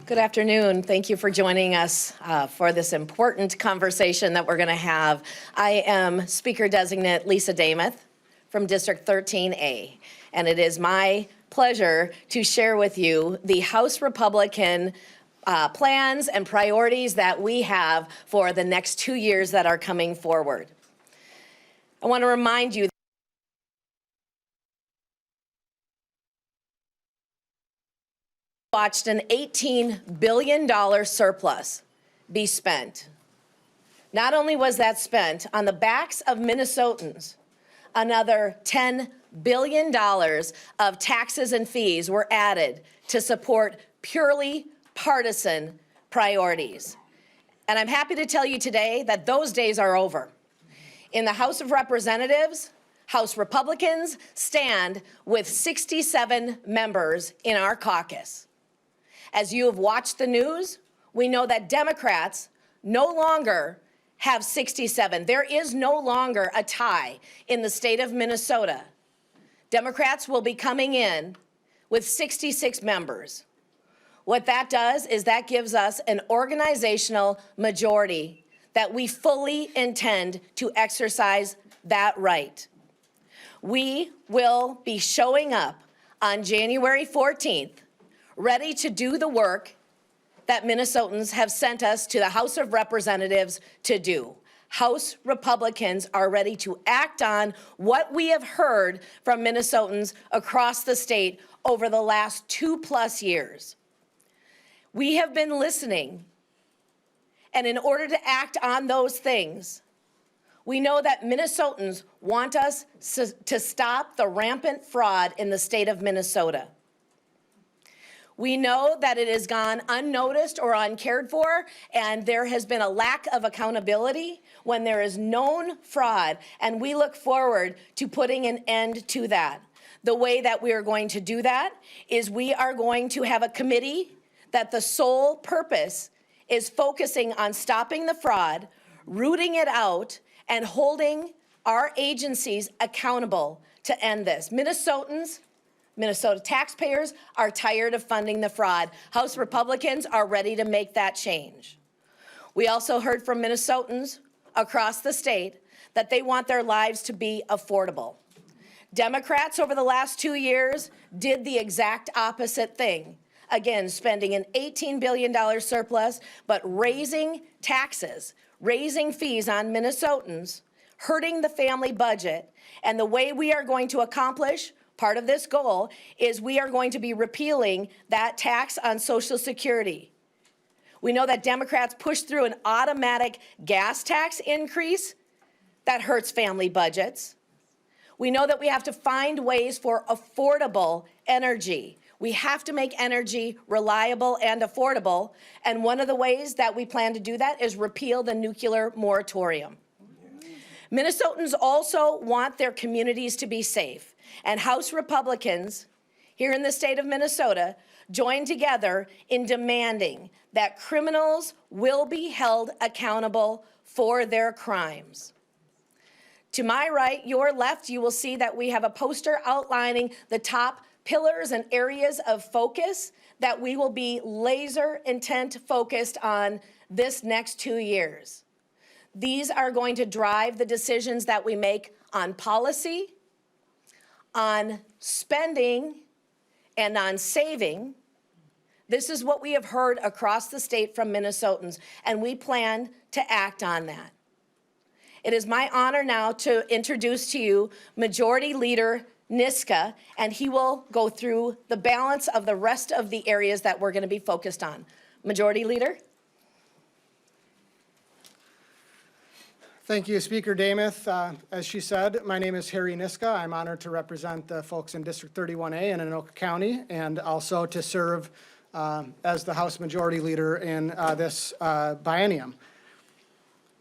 Good afternoon. Thank you for joining us for this important conversation that we're going to have. I am Speaker Designate Lisa Dameth from District 13A, and it is my pleasure to share with you the House Republican plans and priorities that we have for the next 2 years that are coming forward. I want to remind you watched an $18 billion surplus be spent. Not only was that spent on the backs of Minnesotans, another $10 billion of taxes and fees were added to support purely partisan priorities. And I'm happy to tell you today that those days are over. In the House of Representatives, House Republicans stand with 67 members in our caucus. As you have watched the news, we know that Democrats no longer have 67. There is no longer a tie in the state of Minnesota. Democrats will be coming in with 66 members. What that does is that gives us an organizational majority that we fully intend to exercise that right. We will be showing up on January 14th ready to do the work that Minnesotans have sent us to the House of Representatives to do. House Republicans are ready to act on what we have heard from Minnesotans across the state over the last 2+ years. We have been listening, and in order to act on those things, we know that Minnesotans want us to stop the rampant fraud in the state of Minnesota. We know that it has gone unnoticed or uncared for, and there has been a lack of accountability when there is known fraud, and we look forward to putting an end to that. The way that we are going to do that is we are going to have a committee that the sole purpose is focusing on stopping the fraud, rooting it out, and holding our agencies accountable to end this. Minnesota taxpayers are tired of funding the fraud. House Republicans are ready to make that change. We also heard from Minnesotans across the state that they want their lives to be affordable. Democrats over the last 2 years did the exact opposite thing. Again, spending an $18 billion surplus, but raising taxes, raising fees on Minnesotans, hurting the family budget. And the way we are going to accomplish part of this goal is we are going to be repealing that tax on Social Security. We know that Democrats pushed through an automatic gas tax increase that hurts family budgets. We know that we have to find ways for affordable energy. We have to make energy reliable and affordable, and one of the ways that we plan to do that is repeal the nuclear moratorium. Minnesotans also want their communities to be safe. And House Republicans here in the state of Minnesota joined together in demanding that criminals will be held accountable for their crimes. To my right, your left, you will see that we have a poster outlining the top pillars and areas of focus that we will be laser intent focused on this next 2 years. These are going to drive the decisions that we make on policy, on spending, and on saving. This is what we have heard across the state from Minnesotans, and we plan to act on that. It is my honor now to introduce to you Majority Leader Niska, and he will go through the balance of the rest of the areas that we're going to be focused on. Majority Leader. Thank you, Speaker Dameth. As she said, my name is Harry Niska. I'm honored to represent the folks in District 31A in Anoka County, and also to serve as the House Majority Leader in this biennium.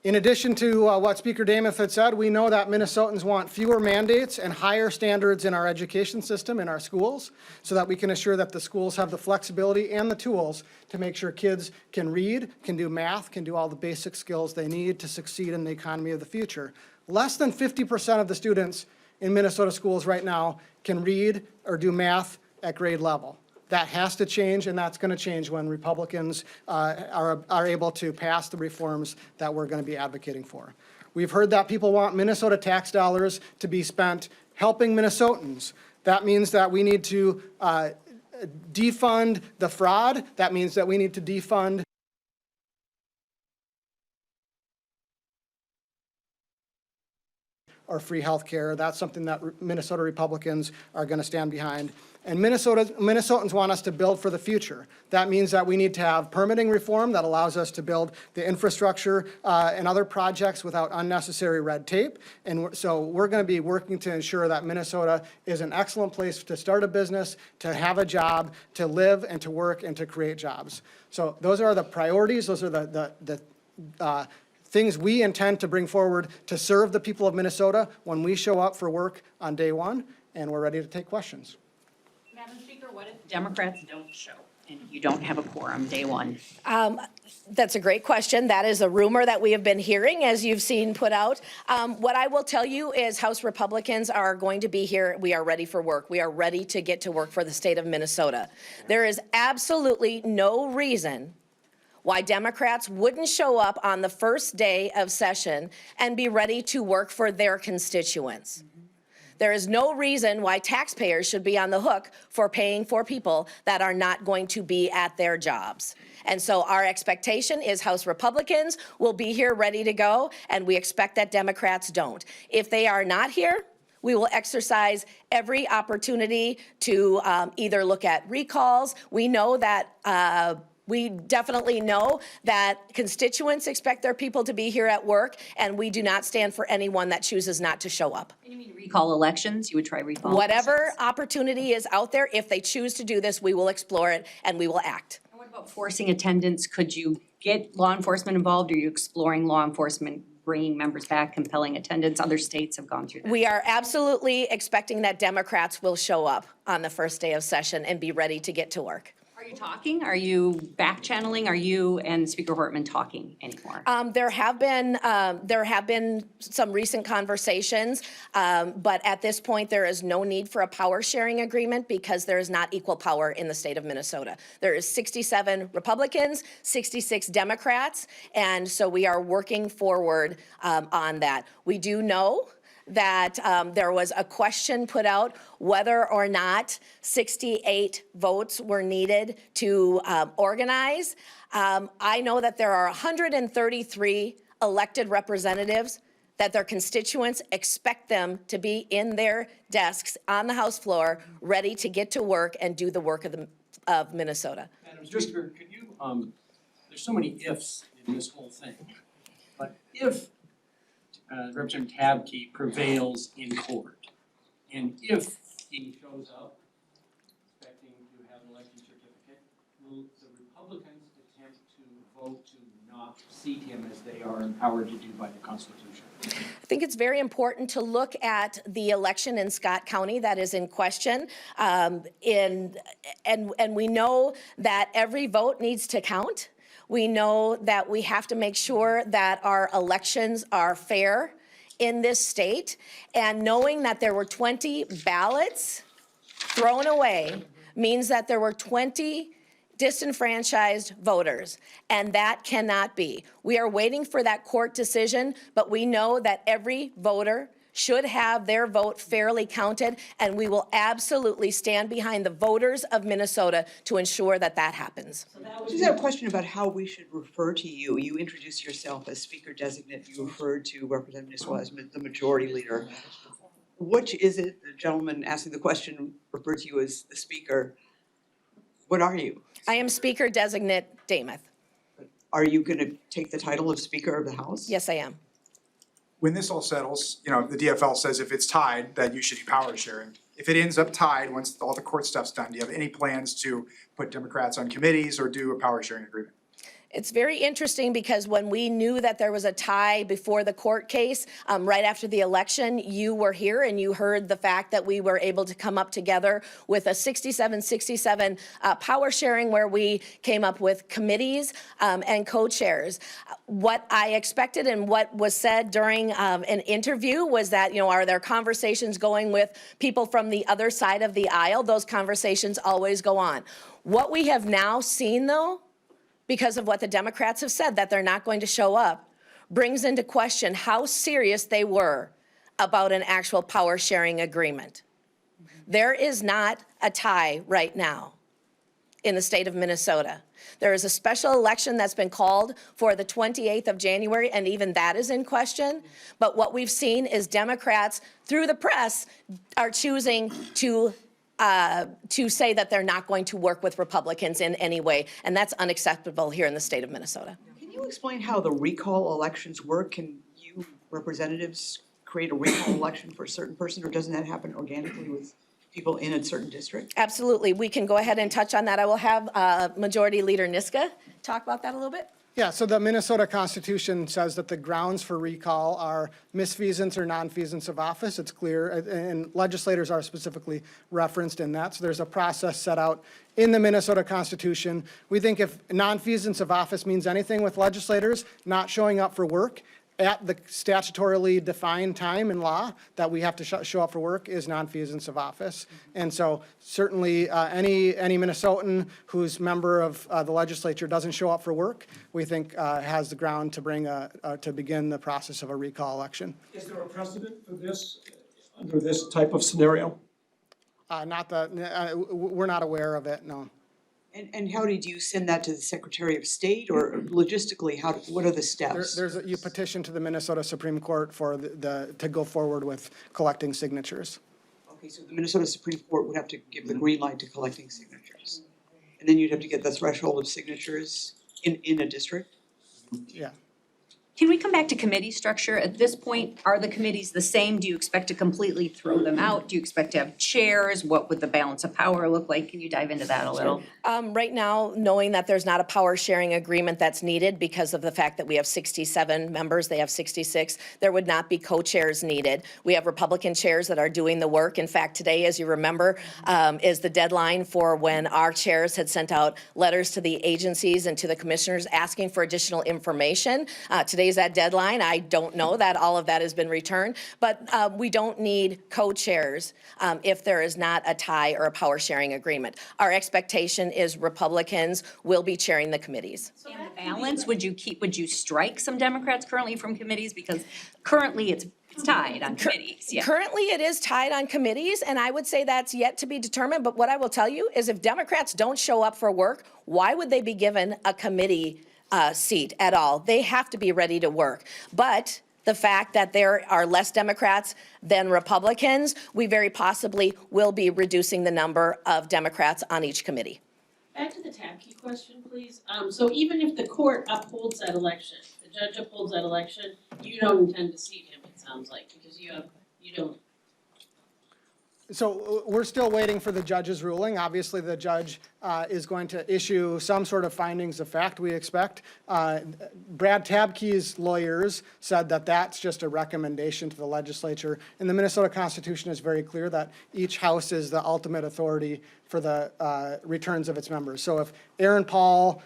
In addition to what Speaker Dameth had said, we know that Minnesotans want fewer mandates and higher standards in our education system, in our schools, so that we can assure that the schools have the flexibility and the tools to make sure kids can read, can do math, can do all the basic skills they need to succeed in the economy of the future. Less than 50% of the students in Minnesota schools right now can read or do math at grade level. That has to change, and that's going to change when Republicans are able to pass the reforms that we're going to be advocating for. We've heard that people want Minnesota tax dollars to be spent helping Minnesotans. That means that we need to defund the fraud. That means that we need to defund or free health care. That's something that Minnesota Republicans are going to stand behind. And Minnesotans want us to build for the future. That means that we need to have permitting reform that allows us to build the infrastructure and other projects without unnecessary red tape. And so we're going to be working to ensure that Minnesota is an excellent place to start a business, to have a job, to live and to work and to create jobs. So those are the priorities. Those are the things we intend to bring forward to serve the people of Minnesota when we show up for work on day one, and we're ready to take questions. Madam Speaker, what if Democrats don't show and you don't have a quorum day one? That's a great question. That is a rumor that we have been hearing, as you've seen put out. What I will tell you is House Republicans are going to be here. We are ready for work. We are ready to get to work for the state of Minnesota. There is absolutely no reason why Democrats wouldn't show up on the first day of session and be ready to work for their constituents. There is no reason why taxpayers should be on the hook for paying for people that are not going to be at their jobs. And so our expectation is House Republicans will be here ready to go, and we expect that Democrats don't. If they are not here, we will exercise every opportunity to either look at recalls. We know that we definitely know that constituents expect their people to be here at work, and we do not stand for anyone that chooses not to show up. You mean recall elections? You would try recall Whatever elections? opportunity is out there, if they choose to do this, we will explore it and we will act. And what about forcing attendance? Could you get law enforcement involved? Are you exploring law enforcement bringing members back, compelling attendance? Other states have gone through that. We are absolutely expecting that Democrats will show up on the first day of session and be ready to get to work. Are you talking? Are you back channeling? Are you and Speaker Hortman talking anymore? There have been some recent conversations, but at this point there is no need for a power sharing agreement because there is not equal power in the state of Minnesota. There is 67 Republicans, 66 Democrats, and so we are working forward on that. We do know that there was a question put out whether or not 68 votes were needed to organize. I know that there are 133 elected representatives that their constituents expect them to be in their desks on the House floor, ready to get to work and do the work of Minnesota. Madam Speaker, could you, there's so many ifs in this whole thing, but if Representative Tabke prevails in court, and if he shows up expecting to have an election certificate, will the Republicans attempt to vote to not seat him as they are empowered to do by the Constitution? I think it's very important to look at the election in Scott County that is in question. And we know that every vote needs to count. We know that we have to make sure that our elections are fair in this state. And knowing that there were 20 ballots thrown away means that there were 20 disenfranchised voters, and that cannot be. We are waiting for that court decision, but we know that every voter should have their vote fairly counted, and we will absolutely stand behind the voters of Minnesota to ensure that that happens. I just have a question about how we should refer to you. You introduced yourself as Speaker Designate. You referred to Representative Niswa as the Majority Leader. Which is it? The gentleman asking the question referred to you as the Speaker. What are you? I am Speaker Designate Demuth. Are you going to take the title of Speaker of the House? Yes, I am. When this all settles, you know, the DFL says if it's tied, that you should be power sharing. If it ends up tied, once all the court stuff's done, do you have any plans to put Democrats on committees or do a power sharing agreement? It's very interesting because when we knew that there was a tie before the court case, right after the election, you were here and you heard the fact that we were able to come up together with a 67-67 power sharing where we came up with committees and co-chairs. What I expected and what was said during an interview was that, are there conversations going with people from the other side of the aisle? Those conversations always go on. What we have now seen, though, because of what the Democrats have said, that they're not going to show up, brings into question how serious they were about an actual power sharing agreement. There is not a tie right now in the state of Minnesota. There is a special election that's been called for the 28th of January, and even that is in question. But what we've seen is Democrats, through the press, are choosing to say that they're not going to work with Republicans in any way, and that's unacceptable here in the state of Minnesota. Can you explain how the recall elections work? Can you representatives create a recall election for a certain person, or doesn't that happen organically with people in a certain district? Absolutely. We can go ahead and touch on that. I will have Majority Leader Niska talk about that a little bit. Yeah, so the Minnesota Constitution says that the grounds for recall are misfeasance or nonfeasance of office. It's clear, and legislators are specifically referenced in that. So there's a process set out in the Minnesota Constitution. We think if nonfeasance of office means anything with legislators not showing up for work at the statutorily defined time in law that we have to show up for work is nonfeasance of office. And so certainly any Minnesotan who's member of the legislature doesn't show up for work, we think has the ground to bring to begin the process of a recall election. Is there a precedent for this, under this type of scenario? We're not aware of it, no. And how did you send that to the Secretary of State, or logistically, what are the steps? You petition to the Minnesota Supreme Court for to go forward with collecting signatures. Okay, so the Minnesota Supreme Court would have to give the green light to collecting signatures. And then you'd have to get the threshold of signatures in a district? Yeah. Can we come back to committee structure? At this point, are the committees the same? Do you expect to completely throw them out? Do you expect to have chairs? What would the balance of power look like? Can you dive into that a little? Right now, knowing that there's not a power sharing agreement that's needed because of the fact that we have 67 members, they have 66, there would not be co-chairs needed. We have Republican chairs that are doing the work. In fact, today, as you remember, is the deadline for when our chairs had sent out letters to the agencies and to the commissioners asking for additional information. Today's that deadline. I don't know that all of that has been returned, but we don't need co-chairs if there is not a tie or a power sharing agreement. Our expectation is Republicans will be chairing the committees. And the balance, would you strike some Democrats currently from committees? Because currently it's tied on committees, yeah. Currently, it is tied on committees, and I would say that's yet to be determined. But what I will tell you is if Democrats don't show up for work, why would they be given a committee seat at all? They have to be ready to work. But the fact that there are less Democrats than Republicans, we very possibly will be reducing the number of Democrats on each committee. Back to the tab key question, please. So even if the court upholds that election, the judge upholds that election, you don't intend to seat him, it sounds like, because you don't. So we're still waiting for the judge's ruling. Obviously, the judge is going to issue some sort of findings of fact, we expect. Brad Tabke's lawyers said that that's just a recommendation to the legislature. And the Minnesota Constitution is very clear that each house is the ultimate authority for the returns of its members. So if Aaron Paul,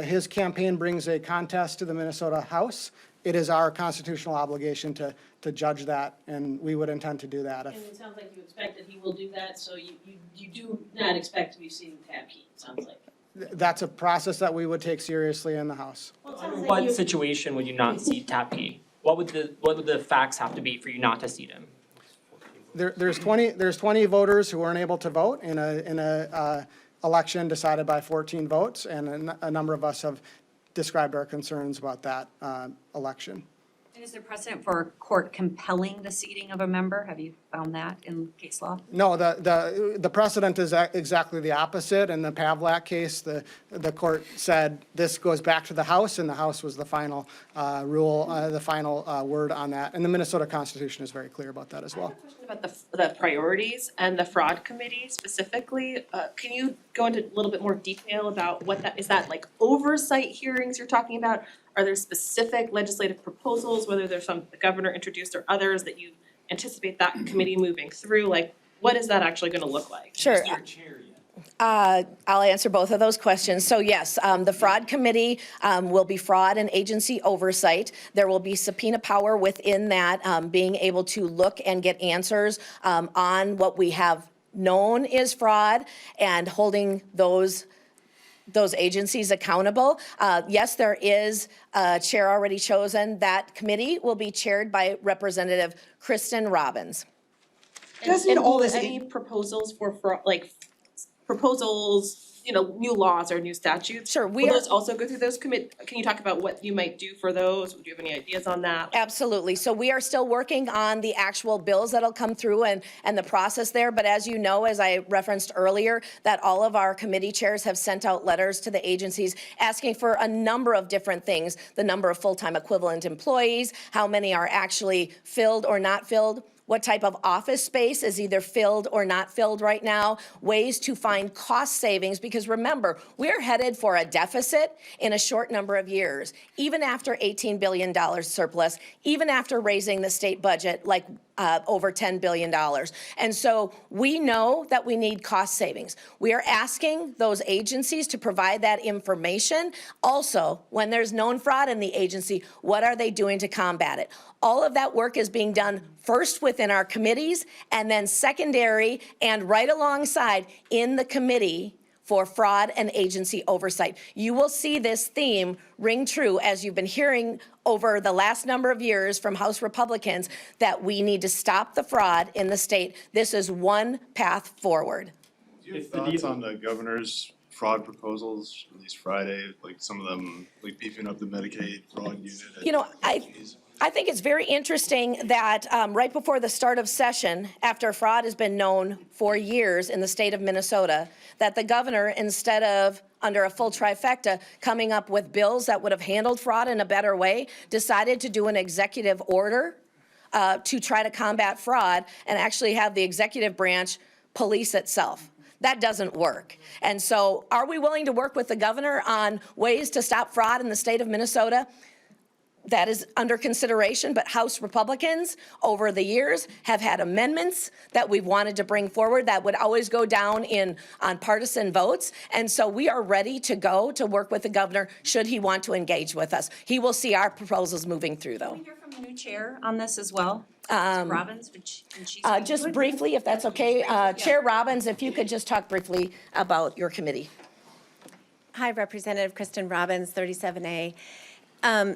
his campaign brings a contest to the Minnesota House, it is our constitutional obligation to judge that, and we would intend to do that. And it sounds like you expect that he will do that, so you do not expect to be seating tab key, it sounds like. That's a process that we would take seriously in the House. Well, it sounds In like what you- situation would you not seat Tapke? What would the facts have to be for you not to seat him? There's 20 voters who weren't able to vote in a election decided by 14 votes, and a number of us have described our concerns about that election. And is there precedent for a court compelling the seating of a member? Have you found that in case law? No, the precedent is exactly the opposite. In the Pavlak case, the court said this goes back to the House, and the House was the final rule, the final word on that. And the Minnesota Constitution is very clear about that as well. About the priorities and the fraud committee specifically, can you go into a little bit more detail about what that, is that like oversight hearings you're talking about? Are there specific legislative proposals, whether there's some the governor introduced or others that you anticipate that committee moving through? Like, what is that actually gonna look like? Sure. Is there a chair yet? I'll answer both of those questions. So yes, the fraud committee will be fraud and agency oversight. There will be subpoena power within that, being able to look and get answers on what we have known is fraud and holding those agencies accountable. Yes, there is a chair already chosen. That committee will be chaired by Representative Kristen Robbins. Doesn't all this, Any proposals for like proposals, you know, new laws or new statutes? Sure, we Will are. those also go through those can you talk about what you might do for those? Do you have any ideas on that? Absolutely. So we are still working on the actual bills that'll come through and the process there. But as you know, as I referenced earlier, that all of our committee chairs have sent out letters to the agencies asking for a number of different things. The number of full-time equivalent employees, how many are actually filled or not filled, what type of office space is either filled or not filled right now, ways to find cost savings, because remember, we're headed for a deficit in a short number of years, even after $18 billion surplus, even after raising the state budget like over $10 billion. And so we know that we need cost savings. We are asking those agencies to provide that information. Also, when there's known fraud in the agency, what are they doing to combat it? All of that work is being done first within our committees and then secondary and right alongside in the committee for fraud and agency oversight. You will see this theme ring true as you've been hearing over the last number of years from House Republicans that we need to stop the fraud in the state. This is one path forward. Do you have thoughts on the governor's fraud proposals released Friday, like some of them, like beefing up the Medicaid fraud unit? You know, I think it's very interesting that right before the start of session, after fraud has been known for years in the state of Minnesota, that the governor, instead of under a full trifecta, coming up with bills that would have handled fraud in a better way, decided to do an executive order to try to combat fraud and actually have the executive branch police itself. That doesn't work. And so are we willing to work with the governor on ways to stop fraud in the state of Minnesota? That is under consideration, but House Republicans over the years have had amendments that we've wanted to bring forward that would always go down on partisan votes. And so we are ready to go to work with the governor should he want to engage with us. He will see our proposals moving through, though. Can we hear from the new chair on this as well? Ms. Robbins, would she speak to Just it? briefly, if that's okay, Chair Robbins, if you could just talk briefly about your committee. Hi, Representative Kristen Robbins, 37A.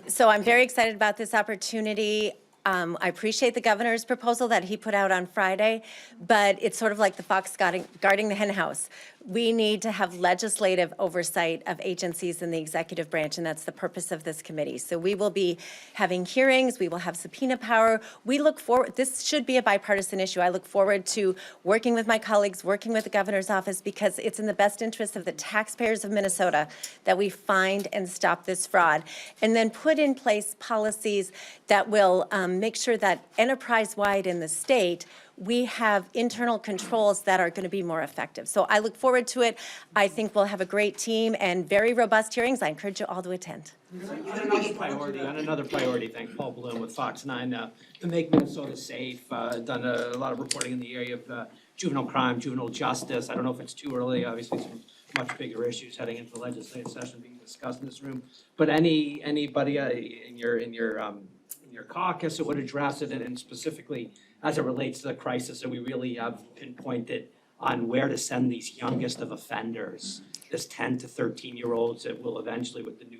So I'm very excited about this opportunity. I appreciate the governor's proposal that he put out on Friday, but it's sort of like the fox guarding the hen house. We need to have legislative oversight of agencies in the executive branch, and that's the purpose of this committee. So we will be having hearings, we will have subpoena power. We look forward, this should be a bipartisan issue. I look forward to working with my colleagues, working with the governor's office, because it's in the best interest of the taxpayers of Minnesota that we find and stop this fraud, and then put in place policies that will make sure that enterprise-wide in the state, we have internal controls that are going to be more effective. So I look forward to it. I think we'll have a great team and very robust hearings. I encourage you all to attend. On another priority, thank Paul Bloom with Fox 9, to make Minnesota safe. Done a lot of reporting in the area of juvenile crime, juvenile justice. I don't know if it's too early, obviously some much bigger issues heading into the legislative session being discussed in this room. But anybody in your caucus that would address it, and specifically as it relates to the crisis that we really have pinpointed on where to send these youngest of offenders, this 10 to 13-year-olds that will eventually, with the new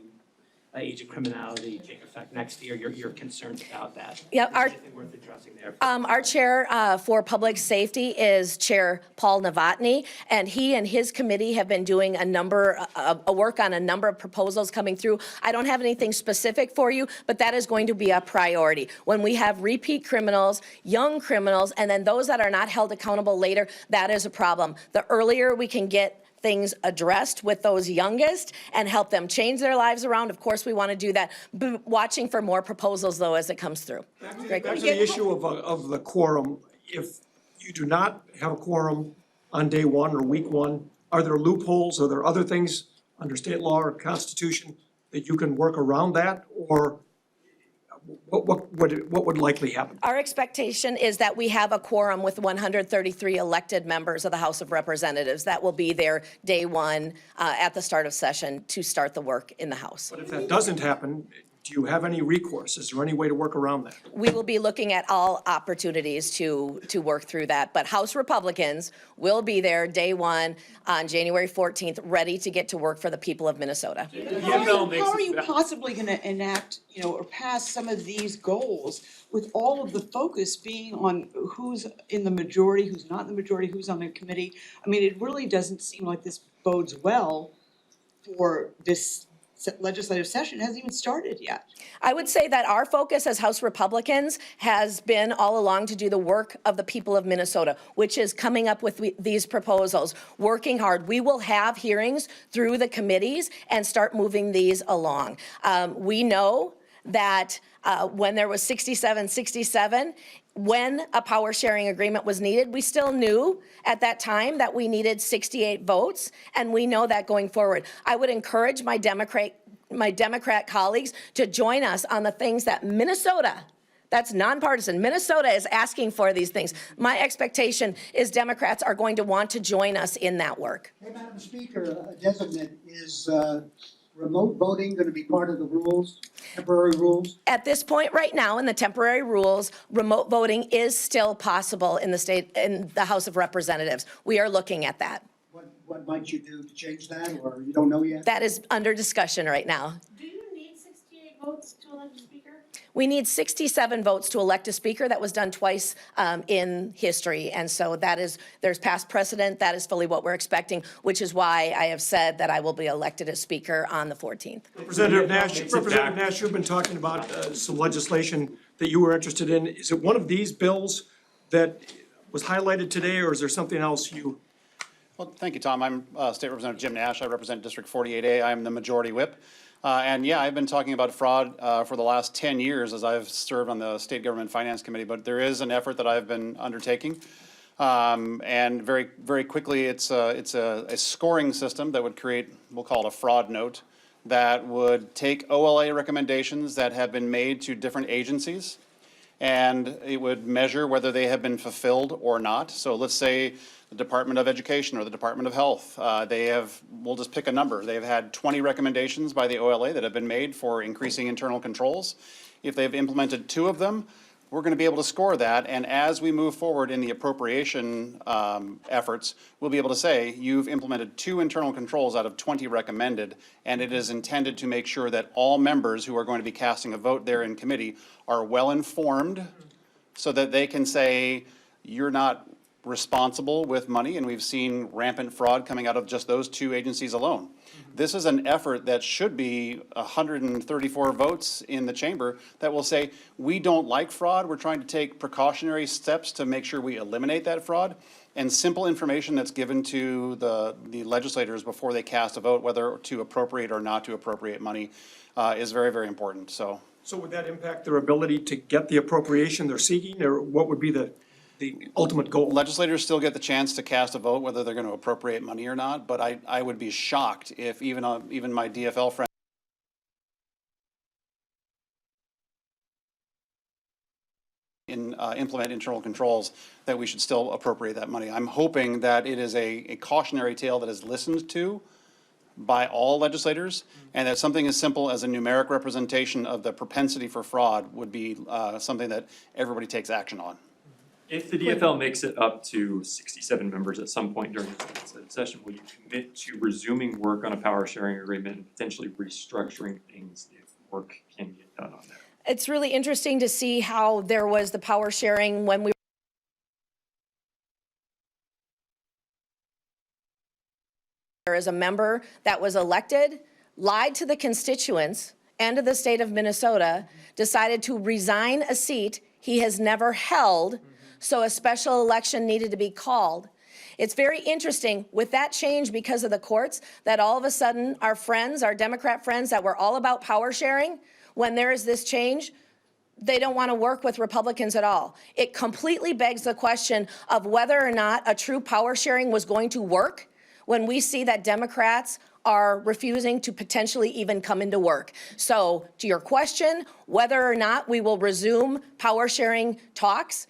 age of criminality take effect next year, you're concerned about that. Yeah, Is there anything worth addressing there? Our chair for public safety is Chair Paul Novotny, and he and his committee have been doing a work on a number of proposals coming through. I don't have anything specific for you, but that is going to be a priority. When we have repeat criminals, young criminals, and then those that are not held accountable later, that is a problem. The earlier we can get things addressed with those youngest and help them change their lives around, of course, we want to do that. Watching for more proposals, though, as it comes through. Back to the issue of the quorum. If you do not have a quorum on day one or week one, are there loopholes? Are there other things under state law or constitution that you can work around that? Or what would likely happen? Our expectation is that we have a quorum with 133 elected members of the House of Representatives. That will be there day one at the start of session to start the work in the House. But if that doesn't happen, do you have any recourse? Is there any way to work around that? We will be looking at all opportunities to work through that, but House Republicans will be there day one on January 14th, ready to get to work for the people of Minnesota. How are you possibly gonna enact, or pass some of these goals with all of the focus being on who's in the majority, who's not in the majority, who's on the committee? I mean, it really doesn't seem like this bodes well for this legislative session. It hasn't even started yet. I would say that our focus as House Republicans has been all along to do the work of the people of Minnesota, which is coming up with these proposals, working hard. We will have hearings through the committees and start moving these along. We know that when there was 67-67, when a power sharing agreement was needed, we still knew at that time that we needed 68 votes, and we know that going forward. I would encourage my Democrat colleagues to join us on the things that Minnesota, that's nonpartisan, Minnesota is asking for these things. My expectation is Democrats are going to want to join us in that work. Hey, Madam Speaker, designate, is remote voting going to be part of the rules, temporary rules? At this point right now, in the temporary rules, remote voting is still possible in the House of Representatives. We are looking at that. What might you do to change that, or you don't know yet? That is under discussion right now. Do you need 68 votes to elect a speaker? We need 67 votes to elect a speaker. That was done twice in history. And so there's past precedent. That is fully what we're expecting, which is why I have said that I will be elected as speaker on the 14th. Representative Nash, you've been talking about some legislation that you were interested in. Is it one of these bills that was highlighted today, or is there something else you? Well, thank you, Tom. I'm State Representative Jim Nash. I represent District 48A. I'm the Majority Whip. And yeah, I've been talking about fraud for the last 10 years as I've served on the State Government Finance Committee, but there is an effort that I've been undertaking. And very, very quickly, it's a scoring system that would create, we'll call it a fraud note, that would take OLA recommendations that have been made to different agencies, and it would measure whether they have been fulfilled or not. So let's say the Department of Education or the Department of Health, we'll just pick a number. They've had 20 recommendations by the OLA that have been made for increasing internal controls. If they've implemented 2 of them, we're going to be able to score that. And as we move forward in the appropriation efforts, we'll be able to say, you've implemented 2 internal controls out of 20 recommended, and it is intended to make sure that all members who are going to be casting a vote there in committee are well informed so that they can say, you're not responsible with money, and we've seen rampant fraud coming out of just those 2 agencies alone. This is an effort that should be 134 votes in the chamber that will say, we don't like fraud, we're trying to take precautionary steps to make sure we eliminate that fraud, and simple information that's given to the legislators before they cast a vote, whether to appropriate or not to appropriate money, is very, very important. So would that impact their ability to get the appropriation they're seeking, or what would be the ultimate goal? Legislators still get the chance to cast a vote whether they're going to appropriate money or not, but I would be shocked if even my DFL friends implement internal controls that we should still appropriate that money. I'm hoping that it is a cautionary tale that is listened to by all legislators, and that something as simple as a numeric representation of the propensity for fraud would be something that everybody takes action on. If the DFL makes it up to 67 members at some point during the legislative session, will you commit to resuming work on a power sharing agreement and potentially restructuring things if work can get done on that? It's really interesting to see how there was the power sharing when we there is a member that was elected, lied to the constituents and to the state of Minnesota, decided to resign a seat he has never held, so a special election needed to be called. It's very interesting with that change because of the courts that all of a sudden our friends, our Democrat friends that were all about power sharing, when there is this change, they don't want to work with Republicans at all. It completely begs the question of whether or not a true power sharing was going to work when we see that Democrats are refusing to potentially even come into work. So to your question, whether or not we will resume power sharing talks,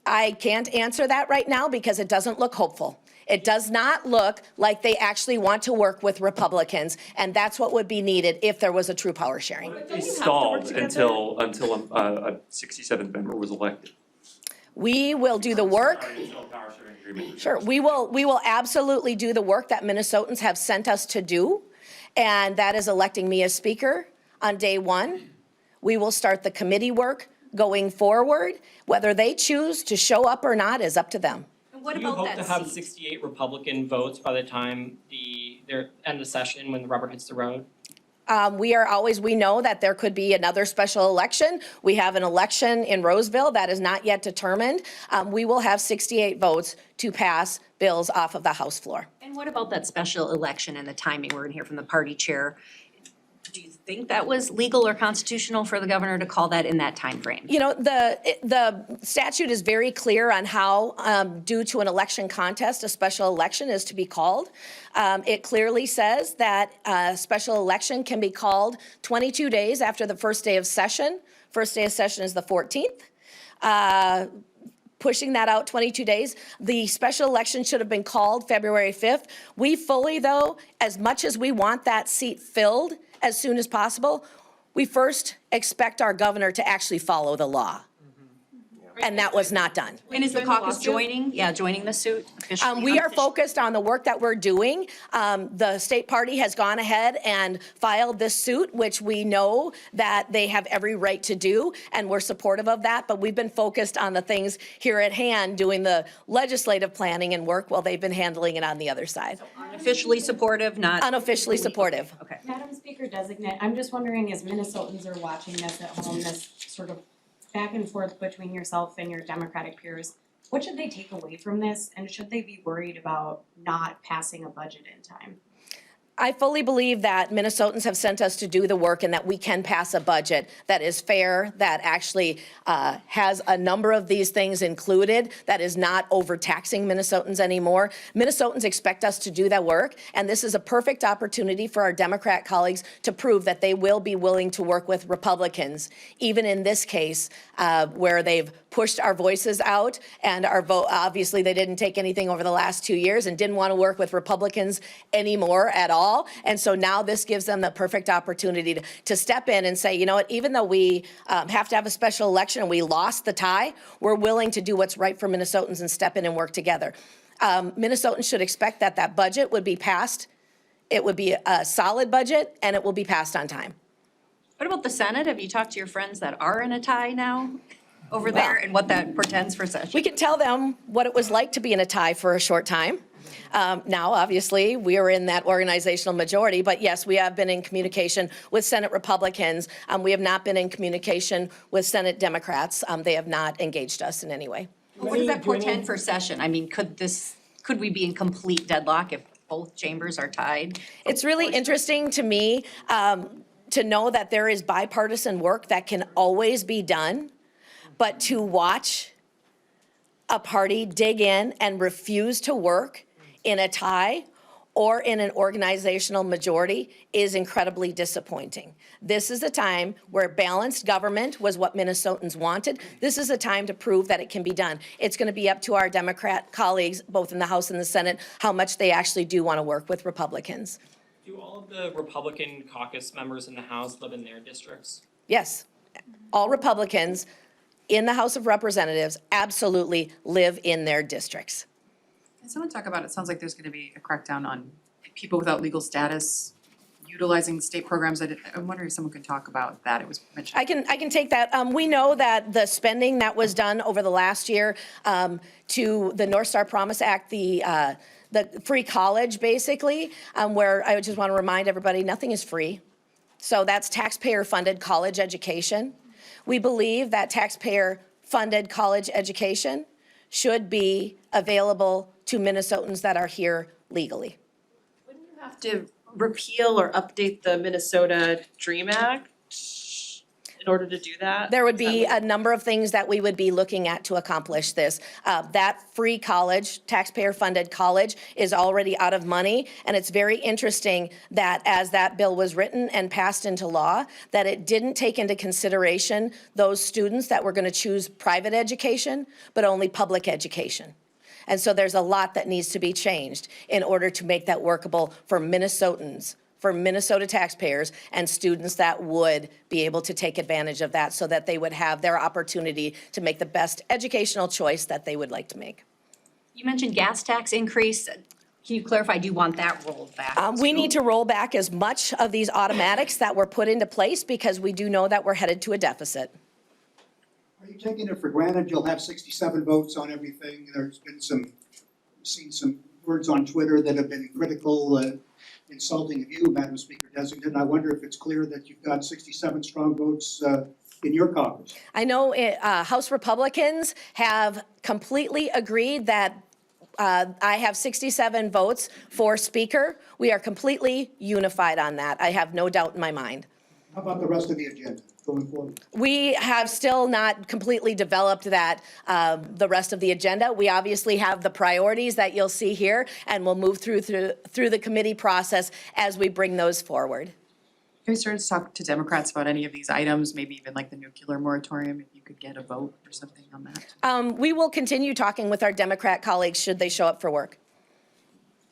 I can't answer that right now because it doesn't look hopeful. It does not look like they actually want to work with Republicans, and that's what would be needed if there was a true power sharing. They stalled until a 67th member was elected. We will do the work. Sure, we will absolutely do the work that Minnesotans have sent us to do, and that is electing me as speaker on day one. We will start the committee work going forward. Whether they choose to show up or not is up to them. What Do you about hope that to have seat? 68 Republican votes by the time their end of session when the rubber hits the road? We know that there could be another special election. We have an election in Roseville that is not yet determined. We will have 68 votes to pass bills off of the House floor. And what about that special election and the timing? We're gonna hear from the party chair. Do you think that was legal or constitutional for the governor to call that in that timeframe? You know, the statute is very clear on how, due to an election contest, a special election is to be called. It clearly says that a special election can be called 22 days after the first day of session. First day of session is the 14th. Pushing that out 22 days. The special election should have been called February 5th. We fully, though, as much as we want that seat filled as soon as possible, we first expect our governor to actually follow the law. And that was not done. And is the caucus joining the suit officially? We are focused on the work that we're doing. The state party has gone ahead and filed this suit, which we know that they have every right to do, and we're supportive of that. But we've been focused on the things here at hand, doing the legislative planning and work while they've been handling it on the other side. Unofficially supportive, not. Unofficially supportive. Okay. Madam Speaker Designate, I'm just wondering, as Minnesotans are watching this at home, this sort of back and forth between yourself and your Democratic peers, what should they take away from this, and should they be worried about not passing a budget in time? I fully believe that Minnesotans have sent us to do the work and that we can pass a budget that is fair, that actually has a number of these things included, that is not overtaxing Minnesotans anymore. Minnesotans expect us to do that work, and this is a perfect opportunity for our Democrat colleagues to prove that they will be willing to work with Republicans, even in this case where they've pushed our voices out and our vote. Obviously, they didn't take anything over the last 2 years and didn't want to work with Republicans anymore at all. And so now this gives them the perfect opportunity to step in and say, you know what, even though we have to have a special election and we lost the tie, we're willing to do what's right for Minnesotans and step in and work together. Minnesotans should expect that that budget would be passed. It would be a solid budget and it will be passed on time. What about the Senate? Have you talked to your friends that are in a tie now over there and what that portends for session? We can tell them what it was like to be in a tie for a short time. Now, obviously, we are in that organizational majority, but yes, we have been in communication with Senate Republicans. We have not been in communication with Senate Democrats. They have not engaged us in any way. What does that portend for session? I mean, could we be in complete deadlock if both chambers are tied? It's really interesting to me to know that there is bipartisan work that can always be done, but to watch a party dig in and refuse to work in a tie or in an organizational majority is incredibly disappointing. This is a time where balanced government was what Minnesotans wanted. This is a time to prove that it can be done. It's going to be up to our Democrat colleagues, both in the House and the Senate, how much they actually do want to work with Republicans. Do all of the Republican caucus members in the House live in their districts? Yes, all Republicans in the House of Representatives absolutely live in their districts. Can someone talk about, it sounds like there's gonna be a crackdown on people without legal status utilizing state programs. I'm wondering if someone could talk about that. It was mentioned. I can take that. We know that the spending that was done over the last year to the North Star Promise Act, the free college, basically, where I just want to remind everybody, nothing is free. So that's taxpayer-funded college education. We believe that taxpayer-funded college education should be available to Minnesotans that are here legally. Wouldn't you have to repeal or update the Minnesota Dream Act in order to do that? There would be a number of things that we would be looking at to accomplish this. That free college, taxpayer-funded college, is already out of money, and it's very interesting that as that bill was written and passed into law, that it didn't take into consideration those students that were going to choose private education, but only public education. And so there's a lot that needs to be changed in order to make that workable for Minnesotans, for Minnesota taxpayers and students that would be able to take advantage of that so that they would have their opportunity to make the best educational choice that they would like to make. You mentioned gas tax increase. Can you clarify, do you want that rolled back? We need to roll back as much of these automatics that were put into place because we do know that we're headed to a deficit. Are you taking it for granted you'll have 67 votes on everything? There's been seen some words on Twitter that have been critical, insulting of you, Madam Speaker Designate. And I wonder if it's clear that you've got 67 strong votes in your caucus. I know House Republicans have completely agreed that I have 67 votes for Speaker. We are completely unified on that. I have no doubt in my mind. How about the rest of the agenda going forward? We have still not completely developed that, the rest of the agenda. We obviously have the priorities that you'll see here, and we'll move through the committee process as we bring those forward. Have you started to talk to Democrats about any of these items, maybe even like the nuclear moratorium, if you could get a vote or something on that? We will continue talking with our Democrat colleagues should they show up for work.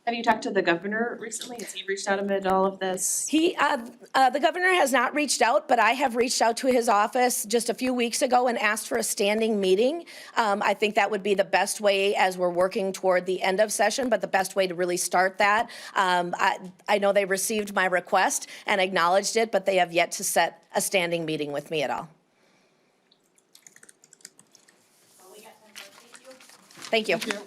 Have you talked to the governor recently? Has he reached out amid all of this? The governor has not reached out, but I have reached out to his office just a few weeks ago and asked for a standing meeting. I think that would be the best way as we're working toward the end of session, but the best way to really start that. I know they received my request and acknowledged it, but they have yet to set a standing meeting with me at all. Thank you. Thank you.